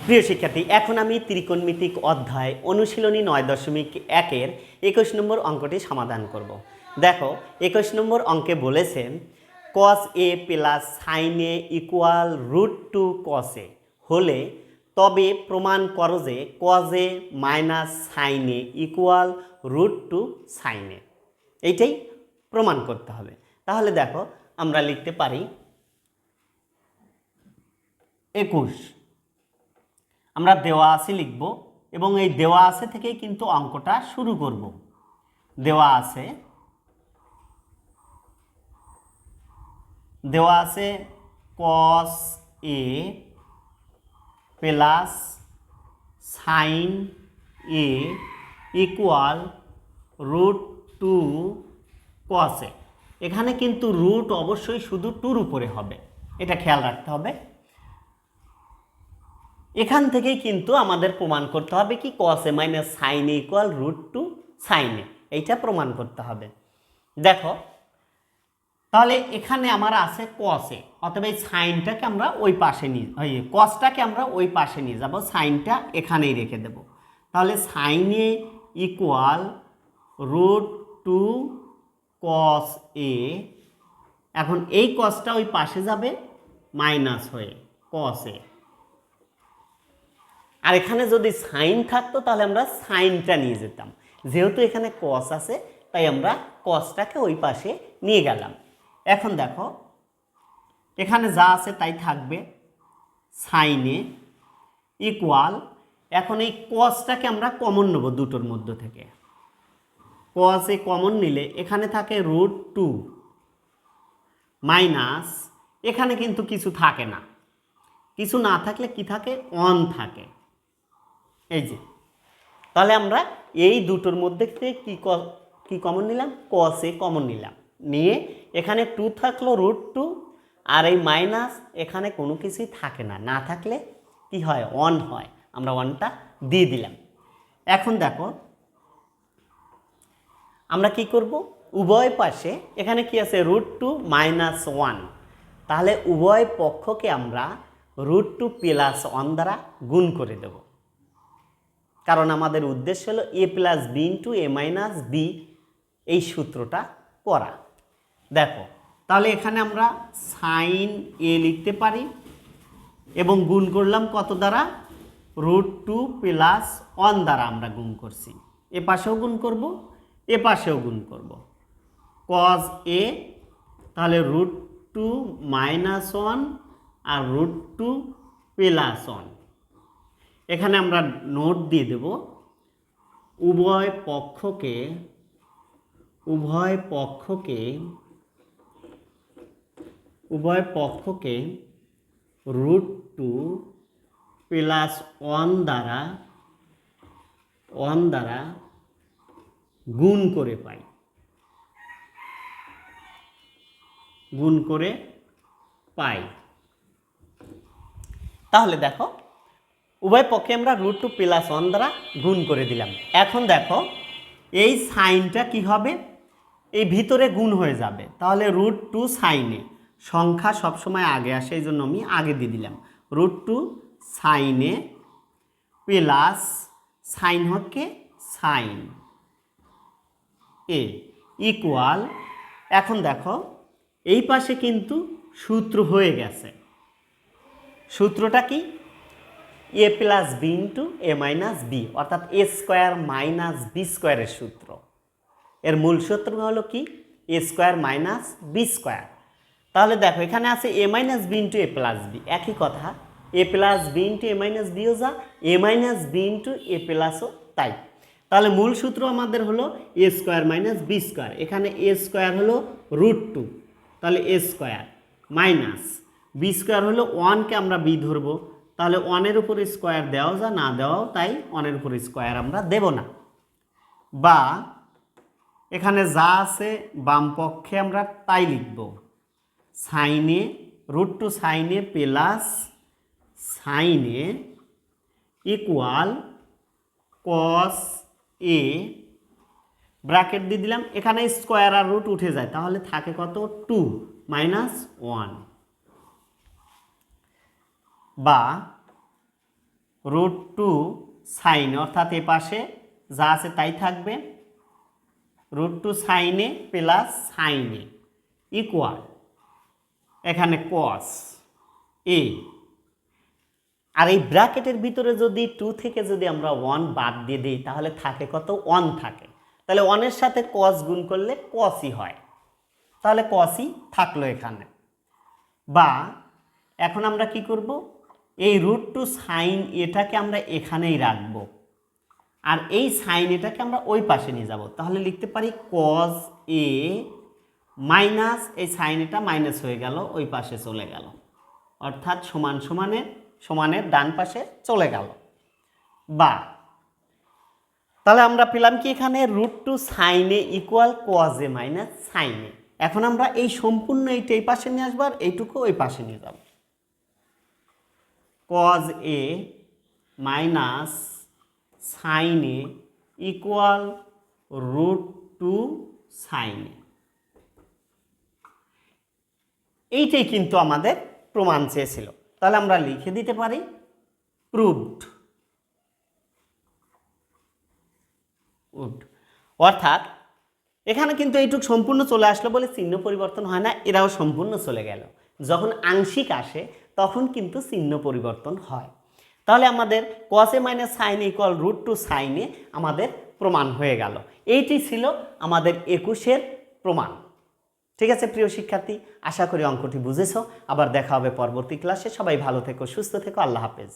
প্রিয় শিক্ষার্থী, এখন আমি ত্রিকোণমিতিক অধ্যায় অনুশীলনী 9.1-এর 21 নম্বর অঙ্কটি সমাধান করব। দেখো, 21 নম্বর অঙ্কে বলেছেন cos a plus sin a equal √2 cos a হলে তবে প্রমাণ করো যে cos a minus sin a equal √2 sin a। এইটাই প্রমাণ করতে হবে। তাহলে দেখো, আমরা লিখতে পারি 21, আমরা দেওয়া আছে লিখব এবং এই দেওয়া আছে থেকেই কিন্তু অঙ্কটা শুরু করব। দেওয়া আছে cos a plus sin a equal √2 cos a। এখানে কিন্তু রুট অবশ্যই শুধু 2-র উপরে হবে, এটা খেয়াল রাখতে হবে। এখান থেকেই কিন্তু আমাদের প্রমাণ করতে হবে কি cos a minus sin a equal √2 sin a, এইটা প্রমাণ করতে হবে। দেখো, তাহলে এখানে আমার আছে cos a, অতএব এই সাইনটাকে আমরা ওই পাশে নিয়ে cosটাকে আমরা ওই পাশে নিয়ে যাব, সাইনটা এখানেই রেখে দেব। তাহলে sin a equal √2 cos a। এখন এই cosটা ওই পাশে যাবে মাইনাস হয়ে cos a, আর এখানে যদি সাইন থাকতো তাহলে আমরা সাইনটা নিয়ে যেতাম। যেহেতু এখানে cos আছে তাই আমরা cosটাকে ওই পাশে নিয়ে গেলাম। এখন দেখো, এখানে যা আছে তাই থাকবে, sin a ইকুয়াল, এখন এই cosটাকে আমরা কমন নেব দুটোর মধ্য থেকে। cos a কমন নিলে এখানে থাকে √2 মাইনাস, এখানে কিন্তু কিছু থাকে না, কিছু না থাকলে কি থাকে, 1 থাকে। এই যে, তাহলে আমরা এই দুটোর মধ্যে থেকে কি কমন নিলাম, cos a কমন নিলাম, নিয়ে এখানে 2 থাকলো √2 আর এই মাইনাস, এখানে কোনো কিছুই থাকে না, না থাকলে কি হয়, 1 হয়, আমরা 1টা দিয়ে দিলাম। এখন দেখো, আমরা কি করব, উভয় পাশে এখানে কি আছে √2 মাইনাস 1, তাহলে উভয় পক্ষকে আমরা √2 প্লাস 1 দ্বারা গুণ করে দেব, কারণ আমাদের উদ্দেশ্য হলো a plus b into a minus b এই সূত্রটা করা। দেখো, তাহলে এখানে আমরা sin a লিখতে পারি এবং গুণ করলাম কত দ্বারা, √2 প্লাস 1 দ্বারা আমরা গুণ করছি, এ পাশেও গুণ করব, এ পাশেও গুণ করব, cos a, তাহলে √2 মাইনাস 1 আর √2 প্লাস 1। এখানে আমরা নোট দিয়ে দেব, উভয় পক্ষকে √2 প্লাস 1 দ্বারা গুণ করে পাই। তাহলে দেখো, উভয় পক্ষে আমরা √2 প্লাস 1 দ্বারা গুণ করে দিলাম। এখন দেখো, এই সাইনটা কি হবে, এই ভিতরে গুণ হয়ে যাবে, তাহলে √2 sin a, সংখ্যা সবসময় আগে আসে, এই জন্য আমি আগে দিয়ে দিলাম, √2 sin a প্লাস সাইন হচ্ছে sin a ইকুয়াল, এখন দেখো এই পাশে কিন্তু সূত্র হয়ে গেছে, সূত্রটা কি, a plus b into a minus b, অর্থাৎ a স্কোয়ার মাইনাস b স্কোয়ারের সূত্র। এর মূল সূত্র হলো কি, a square minus b square. তাহলে দেখো, এখানে আছে a minus b into a plus b, একই কথা, a plus b into a minus বিও যা, a minus b into a প্লাসও তাই। তাহলে মূল সূত্র আমাদের হলো a square minus b square, এখানে a স্কোয়ার হলো √2, তাহলে a square minus b square হলো 1কে আমরা b ধরবো, তাহলে 1-এর উপরে স্কোয়ার দেওয়া যা, না দেওয়াও তাই, 1-এর উপরে স্কোয়ার আমরা দেব না। বা এখানে যা আছে বাম পক্ষে আমরা তাই লিখব, sin a √2 sin a plus sin a equal cos a, bracket দিয়ে দিলাম, এখানে স্কোয়ার আর রুট উঠে যায়, তাহলে থাকে কত, 2 মাইনাস 1, বা √2 সাইন, অর্থাৎ এ পাশে যা আছে তাই থাকবে, √2 সাইনে প্লাস সাইনে ইকুয়াল এখানে কস এ। আর এই ব্র্যাকেটের ভিতরে যদি 2 থেকে যদি আমরা 1 বাদ দিয়ে দিই তাহলে থাকে কত? 1 থাকে। তাহলে 1-এর সাথে কস গুণ করলে কসই হয়, তাহলে কসই থাকলো এখানে। বা এখন আমরা কি করব, এই √2 সাইন এটাকে আমরা এখানেই রাখব, আর এই সাইন এটাকে আমরা ওই পাশে নিয়ে যাব। তাহলে লিখতে পারি কস এ মাইনাস এই সাইন এটা মাইনাস হয়ে গেল, ওই পাশে চলে গেল, অর্থাৎ সমান সমানের ডান পাশে চলে গেল। বা তাহলে আমরা পেলাম কি এখানে √2 সাইনে ইকুয়াল কস এ মাইনাস সাইনে। এখন আমরা এই সম্পূর্ণ এইটা এই পাশে নিয়ে আসবো, আর এইটুকু ওই পাশে নিয়ে যাব। কস এ মাইনাস সাইনে ইকুয়াল √2 সাইনে। এইটাই কিন্তু আমাদের প্রমাণ চেয়েছিল। তাহলে আমরা লিখে দিতে পারি প্রুভড। অর্থাৎ এখানে কিন্তু এইটুক সম্পূর্ণ চলে আসলো বলে চিহ্ন পরিবর্তন হয় না, এরাও সম্পূর্ণ চলে গেল। যখন আংশিক আসে তখন কিন্তু চিহ্ন পরিবর্তন হয়। তাহলে আমাদের কস এ মাইনাস সাইন ইকুয়াল √2 সাইনে আমাদের প্রমাণ হয়ে গেল। এইটি ছিল আমাদের 21-এর প্রমাণ। ঠিক আছে প্রিয় শিক্ষার্থী, আশা করি অঙ্কটি বুঝেছো। আবার দেখা হবে পরবর্তী ক্লাসে। সবাই ভালো থেকো, সুস্থ থেকো, আল্লাহ হাফেজ।